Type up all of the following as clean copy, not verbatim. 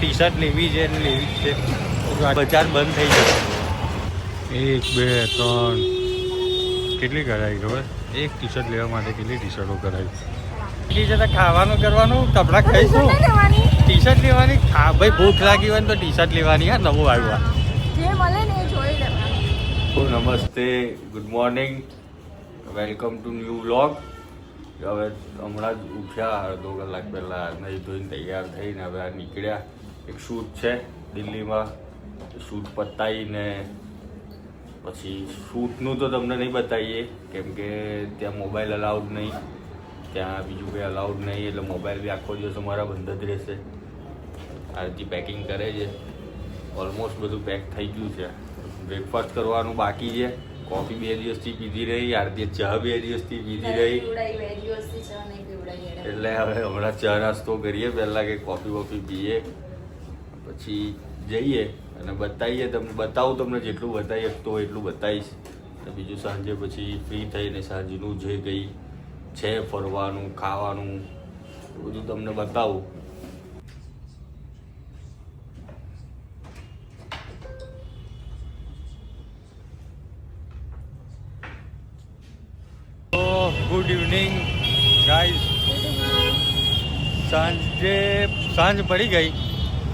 T shirt લેવી છે ને લેવી જ છે. બજાર બંધ થઈ જશે. 1 2 3 કેટલી કરાવી ખબર? એક ટી શર્ટ લેવા માટે કેટલી ટી શર્ટો કરાવી? ટી શર્ટ ખાવાનું કરવાનું, કપડાં ખાઈશું, ટી શર્ટ લેવાની. ભાઈ ભૂખ લાગી હોય ને તો ટી શર્ટ લેવાની. હા, નવું આવ્યું. નમસ્તે, good morning, welcome to new vlog. હવે હમણાં જ ઉઠ્યા, અડધો કલાક પહેલાં નહીં ધોઈને તૈયાર થઈને હવે આ નીકળ્યા. એક શૂટ છે દિલ્હીમાં, શૂટ પતાવીને પછી શૂટનું તો તમને નહીં બતાવીએ કેમ કે ત્યાં મોબાઈલ અલાઉડ નહીં, ત્યાં બીજું કંઈ અલાઉડ નહીં, એટલે મોબાઈલ બી આખો દિવસ અમારા બંધ જ રહેશે. આરતી પેકિંગ કરે છે, ઓલમોસ્ટ બધું પેક થઈ ગયું છે. બ્રેકફાસ્ટ કરવાનું બાકી છે. કોફી 2 દિવસથી પીધી રહી, આરતી ચા 2 દિવસથી પીધી રહી, એટલે હવે હમણાં ચા નાસ્તો કરીએ પહેલાં કે કોફી વોફી પીએ, પછી જઈએ અને બતાવીએ તમને. બતાવું તમને જેટલું બતાવી શકતો એટલું બતાવીશ. અને બીજું સાંજે પછી ફ્રી થઈને સાંજનું જે કંઈ છે ફરવાનું ખાવાનું બધું તમને બતાવું. Good evening guys. સાંજ પડી ગઈ.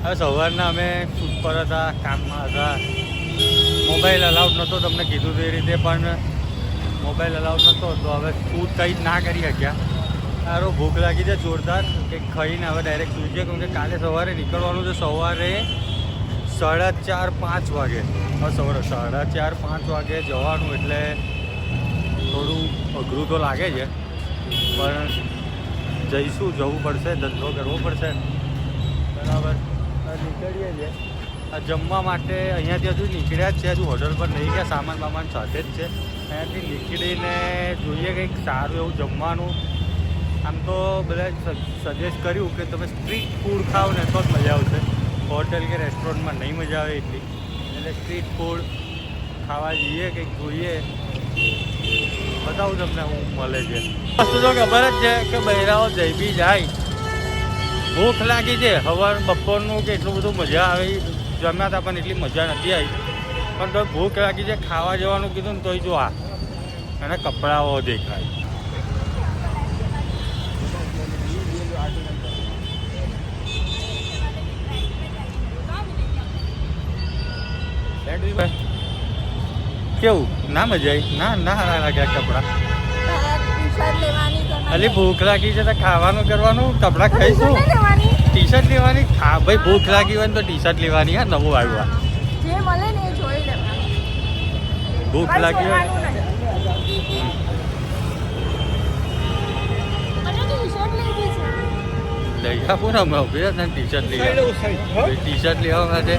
હવે સવારના અમે શૂટ પર હતા, કામમાં હતા. મોબાઈલ અલાઉડ નહોતો, તમને કીધું તે રીતે, પણ મોબાઈલ અલાઉડ નહોતો તો હવે શૂટ કંઈ જ ના કરી શક્યા. સારો ભૂખ લાગી છે જોરદાર, કે ખાઈને હવે ડાયરેક્ટ સૂઈ ગયા કેમ કે કાલે સવારે નીકળવાનું છે. સવારે 4:30-5 વાગે, સવારે 4:30-5 વાગે જવાનું, એટલે થોડું અઘરું તો લાગે છે, પણ જઈશું, જવું પડશે, ધંધો કરવો પડશે. બરાબર, નીકળીએ છીએ. આ જમવા માટે અહીંયાથી હજુ નીકળ્યા જ છે, હજુ હોટલ પર નહીં ગયા, સામાન બામાન સાથે જ છે. અહીંયાથી નીકળીને જોઈએ કંઈક સારું એવું જમવાનું. આમ તો બધા સજેસ્ટ કર્યું કે તમે સ્ટ્રીટ ફૂડ ખાઓ ને તો જ મજા આવશે, હોટલ કે રેસ્ટોરન્ટમાં નહીં મજા આવે એટલી. એટલે સ્ટ્રીટ ફૂડ ખાવા જઈએ, કંઈક જોઈએ, બતાવું તમને હું મળે છે. વસ્તુ તો ખબર જ છે કે બહેરાઓ જઈ બી જાય. ભૂખ લાગી છે, સવાર બપોરનું કે એટલું બધું મજા આવે જમ્યા હતા પણ એટલી મજા નથી આવી. પણ તો ભૂખ લાગી છે, ખાવા જવાનું કીધું ને તોય જો આ અને કપડાઓ દેખાય. કેવું ના મજા આવી? ના લાગ્યા કપડાં? અલી ભૂખ લાગી છે તો ખાવાનું કરવાનું, કપડાં ખાઈશું, ટી શર્ટ લેવાની. ભાઈ ભૂખ લાગી હોય ને તો ટી શર્ટ લેવાની. હા, નવું આવ્યું. ભૂખ લાગી હોય લઈ આપું ને અમે ઉભી ને ટી શર્ટ લેવા માટે.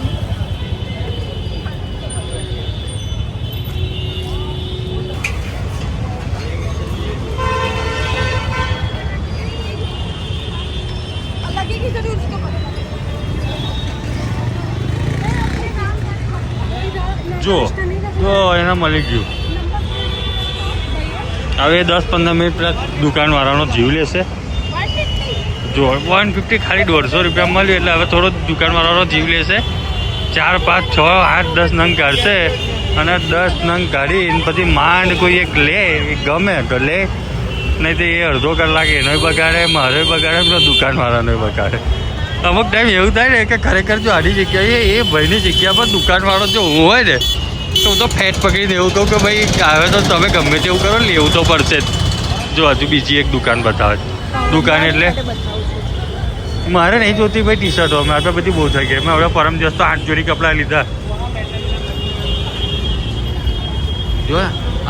જો એને મળી ગયું. હવે 10-15 મિનિટ દુકાનવાળાનો જીવ લેશે. જો 150 ખાલી 150 રૂપિયા મળ્યું, એટલે હવે થોડો દુકાનવાળાનો જીવ લેશે. 4 5 6 8 10 નંગ કાઢશે, અને 10 નંગ કાઢીને પછી માંડ કોઈ એક લે, ગમે તો લે, નહીં તો એ અડધો કલાક એનોય બગાડે, મારે બગાડે, પેલો દુકાનવાળાનોય બગાડે. અમુક ટાઈમ એવું થાય ને કે ખરેખર જો આડી જગ્યાએ એ ભાઈની જગ્યા પર દુકાનવાળો જો હોય ને તો હું તો ફેટ પકડીને એવું કહું કે ભાઈ હવે તો તમે ગમે તેવું કરો, લેવું તો પડશે જ. જો હજુ બીજી એક દુકાન બતાવે. દુકાન એટલે મારે નહીં જોતી ભાઈ ટી શર્ટો, મારે તો બધી બહુ થઈ ગઈ. મેં હવે પરમ દિવસ તો 8 જોડી કપડાં લીધા. જો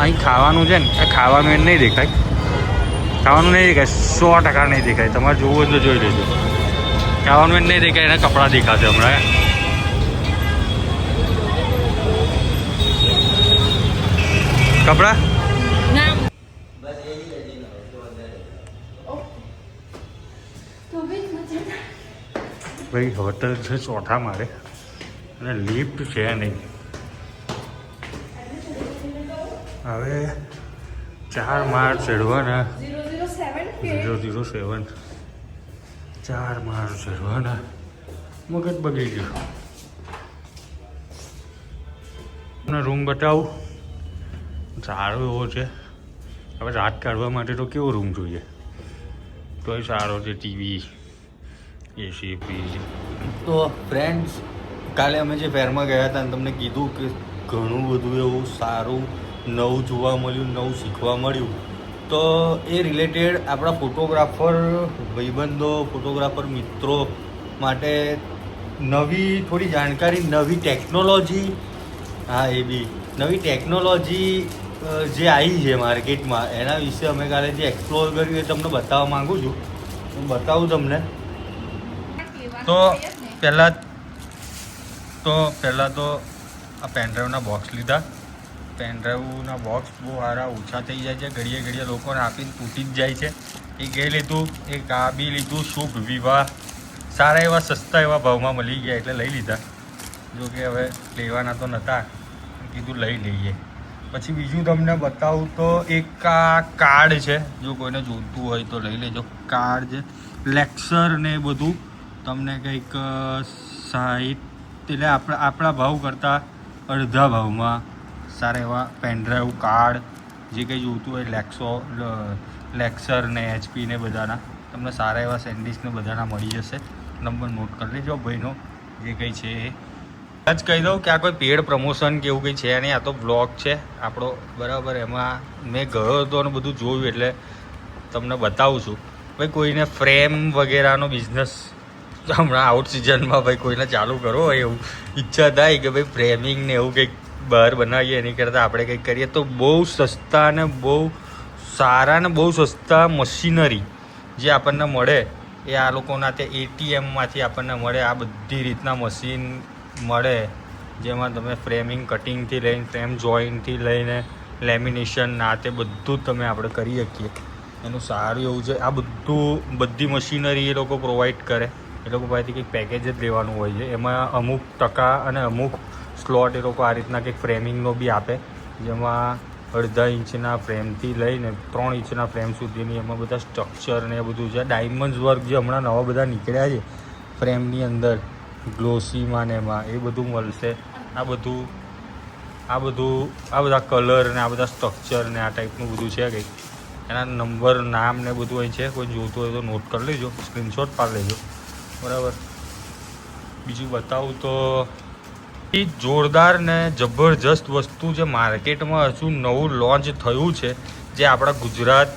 અહીં ખાવાનું છે ને, એ ખાવાનું એને નહીં દેખાય, ખાવાનું નહીં દેખાય, 100% નહીં દેખાય. તમારે જોવું હોય તો જોઈ લેજો. ખાવાનું એને નહીં દેખાય, એના કપડાં દેખાશે હમણાં. કપડા ભાઈ હોટલ છે 4થા માળે અને લિફ્ટ છે નહીં. હવે 4 માળ ચડવાના, 007 4 માળ ચડવાના, મગજ બગડી ગયું. તમને રૂમ બતાવું, સારો એવો છે. હવે રાત કાઢવા માટે તો કેવો રૂમ જોઈએ, તોય સારો છે. ટીવી, એસી, ફ્રીજ. તો ફ્રેન્ડ્સ, કાલે અમે જે ફેરમાં ગયા હતા ને તમને કીધું કે ઘણું બધું એવું સારું નવું જોવા મળ્યું, નવું શીખવા મળ્યું. તો એ રિલેટેડ આપણા ફોટોગ્રાફર ભાઈબંધો, ફોટોગ્રાફર મિત્રો માટે નવી થોડી જાણકારી, નવી ટેકનોલોજી, હા એ બી નવી ટેકનોલોજી જે આવી છે માર્કેટમાં, એના વિશે અમે કાલે જે એક્સપ્લોર કર્યું એ તમને બતાવવા માગું છું. હું બતાવું તમને. તો પહેલાં તો આ પેનડ્રાઈવના બોક્સ લીધા. પેનડ્રાઈવના બોક્સ બહુ સારા ઓછા થઈ જાય છે, ઘડીએ ઘડીએ લોકોને આપીને તૂટી જ જાય છે. એક એ લીધું, એક આ બી લીધું. શુભ વિવાહ સારા એવા સસ્તા એવા ભાવમાં મળી ગયા એટલે લઈ લીધા. જો કે હવે લેવાના તો નહોતા, કીધું લઈ લઈએ. પછી બીજું તમને બતાવું તો એક આ કાર્ડ છે, જો કોઈને જોઈતું હોય તો લઈ લેજો. કાર્ડ છે લેક્સર ને એ બધું તમને કંઈક 60 એટલે આપણા ભાવ કરતાં અડધા ભાવમાં સારા એવા પેનડ્રાઈવ, કાર્ડ જે કંઈ જોઈતું હોય લેક્સર ને HP ને બધાના તમને સારા એવા સેન્ડિસ ને બધાના મળી જશે. નંબર નોટ કરી લેજો ભાઈનો, જે કંઈ છે એ જ કહી દઉં કે આ કોઈ પેડ પ્રમોશન કે એવું કંઈ છે નહીં, આ તો બ્લોગ છે આપણો, બરાબર. એમાં મેં ગયો હતો અને બધું જોયું એટલે તમને બતાવું છું. ભાઈ કોઈને ફ્રેમ વગેરેનો બિઝનેસ હમણાં આઉટ સિઝનમાં ભાઈ કોઈને ચાલુ કરવો હોય એવું ઈચ્છા થાય કે ભાઈ ફ્રેમિંગ ને એવું કંઈક બહાર બનાવીએ એની કરતાં આપણે કંઈક કરીએ તો બહુ સસ્તા અને બહુ સારા ને બહુ સસ્તા મશીનરી જે આપણને મળે એ આ લોકોના તે ATMમાંથી આપણને મળે. આ બધી રીતના મશીન મળે જેમાં તમે ફ્રેમિંગ, કટિંગથી લઈને ફ્રેમ જોઈન્ટથી લઈને લેમિનેશન ના તે બધું જ તમે આપણે કરી શકીએ. એનું સારું એવું છે. આ બધી મશીનરી એ લોકો પ્રોવાઈડ કરે. એ લોકો પાસેથી કંઈક પેકેજ જ લેવાનું હોય છે. એમાં અમુક ટકા અને અમુક સ્લોટ એ લોકો આ રીતના કંઈક ફ્રેમિંગનો બી આપે, જેમાં 1.5 ઇંચના ફ્રેમથી લઈને 3 ઇંચના ફ્રેમ સુધીની એમાં બધા સ્ટ્રક્ચર ને એ બધું છે. ડાયમંડ્સ વર્ક જે હમણાં નવા બધા નીકળ્યા છે ફ્રેમની અંદર, ગ્લોસીમાં ને એમાં એ બધું મળશે. આ બધા કલર ને આ બધા સ્ટ્રક્ચર ને આ ટાઈપનું બધું છે કંઈક. એના નંબર, નામ ને બધું અહીં છે. કોઈ જોતું હોય તો નોટ કરી લેજો, સ્ક્રીનશોટ પાડી લેજો, બરાબર. બીજું બતાવું તો એ જોરદાર ને જબરજસ્ત વસ્તુ જે માર્કેટમાં હજુ નવું લોન્ચ થયું છે, જે આપણા ગુજરાત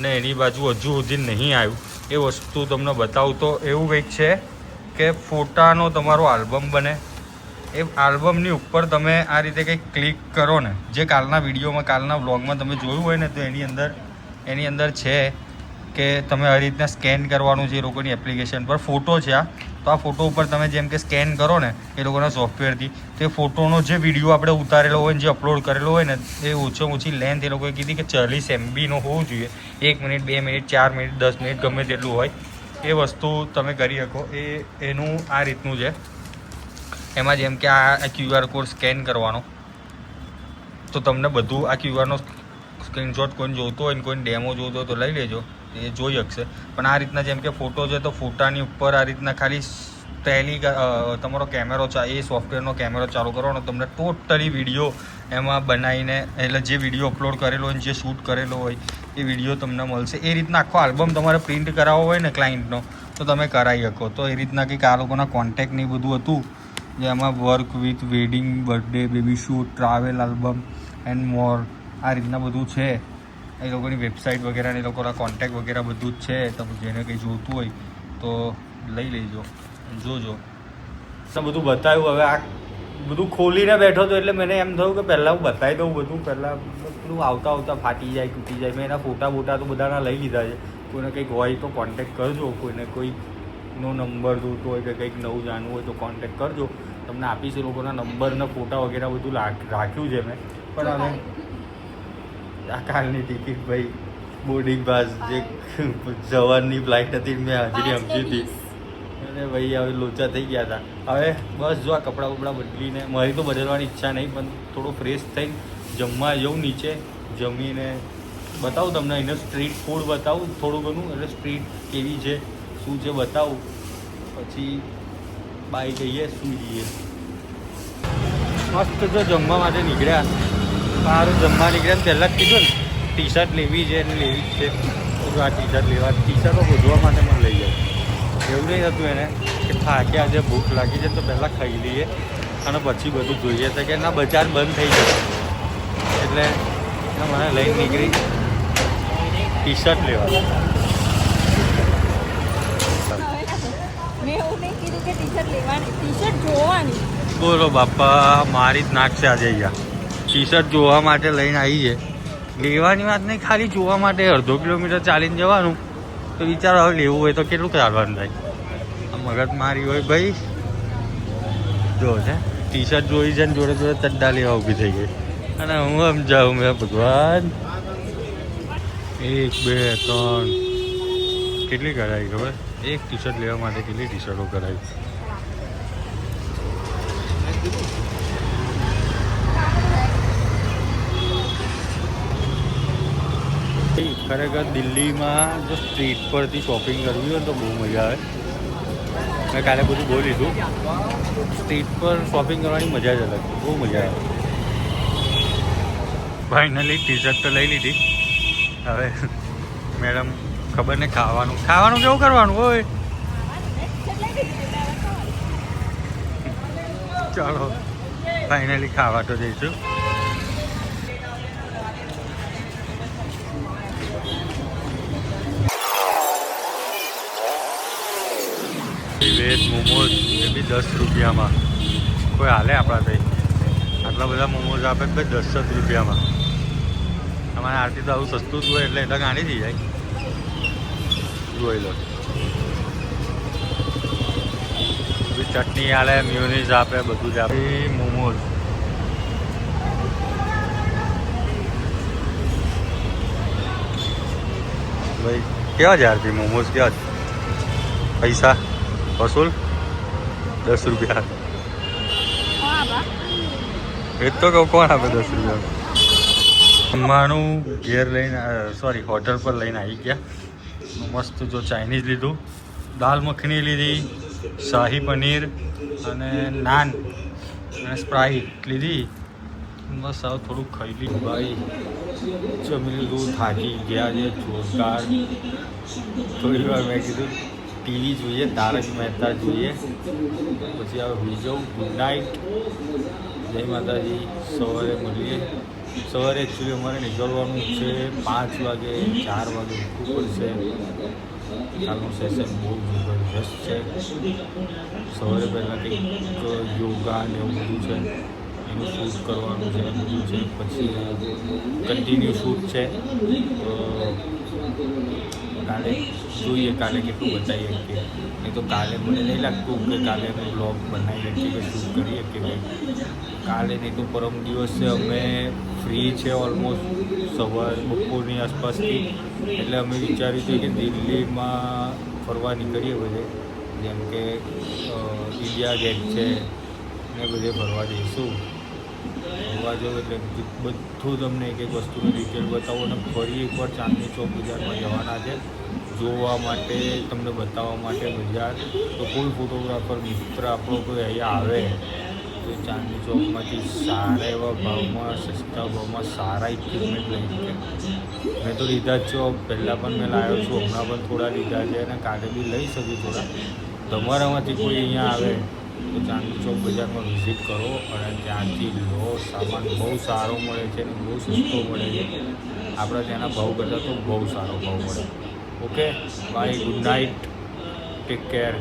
ને એની બાજુ હજુ સુધી નહીં આવ્યું, એ વસ્તુ તમને બતાવું તો એવું કંઈક છે કે ફોટાનો તમારો આલ્બમ બને. એ આલ્બમની ઉપર તમે આ રીતે કંઈક ક્લિક કરો ને, જે કાલના વિડીયોમાં, કાલના વ્લોગમાં તમે જોયું હોય ને, તો એની અંદર છે કે તમે આ રીતના સ્કેન કરવાનું છે એ લોકોની એપ્લિકેશન પર. ફોટો છે આ, તો આ ફોટો ઉપર તમે જેમ કે સ્કેન કરો ને એ લોકોના સોફ્ટવેરથી, તો એ ફોટોનો જે વિડીયો આપણે ઉતારેલો હોય ને, જે અપલોડ કરેલો હોય ને, એ ઓછામાં ઓછી લેન્થ એ લોકોએ કીધી કે 40 MBનો હોવું જોઈએ. 1 મિનિટ, 2 મિનિટ, 4 મિનિટ, 10 મિનિટ, ગમે તેટલું હોય એ વસ્તુ તમે કરી શકો. એનું આ રીતનું છે. એમાં જેમ કે આ QR કોડ સ્કેન કરવાનો, તો તમને બધું આ QRનો સ્ક્રીનશોટ કોઈને જોતો હોય ને, કોઈને ડેમો જોતો હોય તો લઈ લેજો, એ જોઈ શકશે. પણ આ રીતના જેમ કે ફોટો છે તો ફોટાની ઉપર આ રીતના ખાલી તમારો કેમેરો છે, એ સોફ્ટવેરનો કેમેરો ચાલુ કરવાનો, તમને ટોટલી વિડીયો એમાં બનાવીને, એટલે જે વિડીયો અપલોડ કરેલો હોય, જે શૂટ કરેલો હોય એ વિડીયો તમને મળશે. એ રીતના આખો આલ્બમ તમારે પ્રિન્ટ કરાવવો હોય ને ક્લાયન્ટનો, તો તમે કરાવી શકો. તો એ રીતના કંઈક આ લોકોના કોન્ટેક્ટ ને બધું હતું, જેમાં work with wedding, birthday, baby shoot, travel album and મોર, આ રીતના બધું છે. એ લોકોની વેબસાઇટ વગેરે, એ લોકોના કોન્ટેક્ટ વગેરે બધું જ છે. તમે જેને કંઈ જોઈતું હોય તો લઈ લેજો, જોજો. બધું બતાવ્યું. હવે આ બધું ખોલીને બેઠો હતો એટલે મને એમ થયું કે પહેલાં હું બતાવી દઉં બધું. પહેલાં પેલું આવતા ફાટી જાય, તૂટી જાય. મેં એના ફોટા તો બધાના લઈ લીધા છે. કોઈને કંઈક હોય તો કોન્ટેક્ટ કરજો. કોઈને કોઈનો નંબર જોઈતો હોય કે કંઈક નવું જાણવું હોય તો કોન્ટેક્ટ કરજો. તમને આપીશ એ લોકોના નંબર ને ફોટા વગેરે બધું રાખ્યું છે મેં. પણ હવે આ કાલની ટિકિટ ભાઈ બોર્ડિંગ પાસ જે જવાનની ફ્લાઇટ હતી મેં હાજરી સમજી હતી, અને ભાઈ હવે લોચા થઈ ગયા હતા. હવે બસ જો આ કપડાં બપડા બદલીને, મારી તો બદલવાની ઈચ્છા નહીં, પણ થોડું ફ્રેશ થઈને જમવા જવું નીચે, જમીને બતાવું તમને. એને સ્ટ્રીટ ફૂડ બતાવું થોડું ઘણું, એટલે સ્ટ્રીટ કેવી છે, શું છે બતાવું. પછી બાઈ જઈએ સુઈ જઈએ. મસ્ત જો જમવા માટે નીકળ્યા, સારું જમવા નીકળ્યા. પહેલાં જ કીધું ને ટી શર્ટ લેવી છે અને લેવી જ છે. તો આ ટી શર્ટ લેવા, ટી શર્ટો શોધવા માટે મને લઈ જાય. એવું નહીં હતું એને કે થાક્યા આજે ભૂખ લાગી છે તો પહેલાં ખાઈ લઈએ અને પછી બધું જોઈએ છે કે ના બજાર બંધ થઈ જશે. એટલે મને લઈને નીકળી ટી શર્ટ લેવા. મેં એવું નહીં કીધું કે ટી શર્ટ લેવાની, ટી શર્ટ જોવાની. બોલો બાપા, મારી જ નાક છે આજે અહીંયા. ટી શર્ટ જોવા માટે લઈને આવી છે. લેવાની વાત નહીં, ખાલી જોવા માટે અડધો કિલોમીટર ચાલીને જવાનું. તો વિચારો હવે લેવું હોય તો કેટલું ચાલવાનું થાય. આ મગજ મારી હોય ભાઈ. જો છે ટી શર્ટ જોઈ છે ને જોડે જોડે ચડ્ડા લેવા ઊભી થઈ ગઈ. અને હું સમજાવું મેં ભગવાન 1 2 3 કેટલી કરાવી ખબર? એક ટી શર્ટ લેવા માટે કેટલી ટી શર્ટો કરાવી. ખરેખર દિલ્હીમાં જો સ્ટ્રીટ પરથી શોપિંગ કરવી હોય તો બહુ મજા આવે. મેં કાલે બધું બહુ લીધું. સ્ટ્રીટ પર શોપિંગ કરવાની મજા જ અલગ, બહુ મજા આવે. ફાઇનલી ટી શર્ટ તો લઈ લીધી. હવે મેડમ ખબર ને ખાવાનું કેવું કરવાનું હોય. ચાલો ફાઇનલી ખાવા તો જઈશું. વેજ મોમોઝ એ બી 10 રૂપિયામાં. કોઈ હાલે આપણા થઈ આટલા બધા મોમોઝ આપે ભાઈ 10 રૂપિયામાં. અમારે આરતી તો આવું સસ્તું જ હોય એટલે એટલે ગાડી થઈ જાય. જોઈ લો ચટણી આલે, મ્યુનિઝ આપે, બધું જ આપે. મોમોઝ ભાઈ કેવા છે આરતી? મોમોઝ કેવા છે? પૈસા વસૂલ 10 રૂપિયા. એ તો કહું કોણ આપે 10 રૂપિયા? જમવાનું ઘેર લઈને સોરી હોટલ પર લઈને આવી ગયા. મસ્ત જો ચાઇનીઝ લીધું, દાલ મખની લીધી, શાહી પનીર અને નાન અને સ્પ્રાઇટ લીધી. બસ આવું થોડુંક ખાઈ લીધું ભાઈ. જમી લીધું, થાકી ગયા છે જોરદાર. થોડી વાર મેં કીધું ટીવી જોઈએ, તારક મહેતા જોઈએ, પછી હવે હોઈ જાઉં. ગુડ નાઇટ, જય માતાજી. સવારે મળીએ. સવારે એકચ્યુઅલી અમારે નીકળવાનું છે 5 વાગે, 4 વાગે ઉઠવું પડશે. કાલનું સેશન બહુ જબરજસ્ત છે. સવારે પહેલાં કંઈક યોગા ને એવું બધું છે, એનું શૂટ કરવાનું છે, બધું છે. પછી કન્ટિન્યુ શૂટ છે. તો કાલે જોઈએ કાલે કેટલું બતાવીએ કે નહીં તો કાલે મને નહીં લાગતું કે કાલે અમે બ્લોગ બનાવી શકીએ કે શૂટ કરીએ કે ભાઈ કાલે. નહીં તો પરમ દિવસે અમે ફ્રી છે ઓલમોસ્ટ સવાર બપોરની આસપાસથી. એટલે અમે વિચાર્યું હતું કે દિલ્હીમાં ફરવા નીકળીએ બધે, જેમ કે ઇન્ડિયા ગેટ છે ને બધે ફરવા જઈશું. ફરવા જાઉં એટલે બધું તમને એક એક વસ્તુની ડિટેલ બતાવો. અને ફરી એકવાર ચાંદની ચોક બજારમાં જવાના છે જોવા માટે, તમને બતાવવા માટે બજાર. તો કોઈ ફોટોગ્રાફર મિત્ર આપણો કોઈ અહીંયા આવે તો ચાંદની ચોકમાંથી સારા એવા ભાવમાં, સસ્તા ભાવમાં સારા ઇક્વિપમેન્ટ લઈ શકે. મેં તો લીધા જ છો, પહેલાં પણ મેં લાવ્યો છું, હમણાં પણ થોડા લીધા છે અને કાલે બી લઈ શકું થોડા. તમારામાંથી કોઈ અહીંયા આવે તો ચાંદની ચોક બજારમાં વિઝિટ કરો અને ત્યાંથી લો. સામાન બહુ સારો મળે છે અને બહુ સસ્તો મળે છે. આપણા ત્યાંના ભાવ કરતાં તો બહુ સારો ભાવ મળે. Okay bye, good night, take care.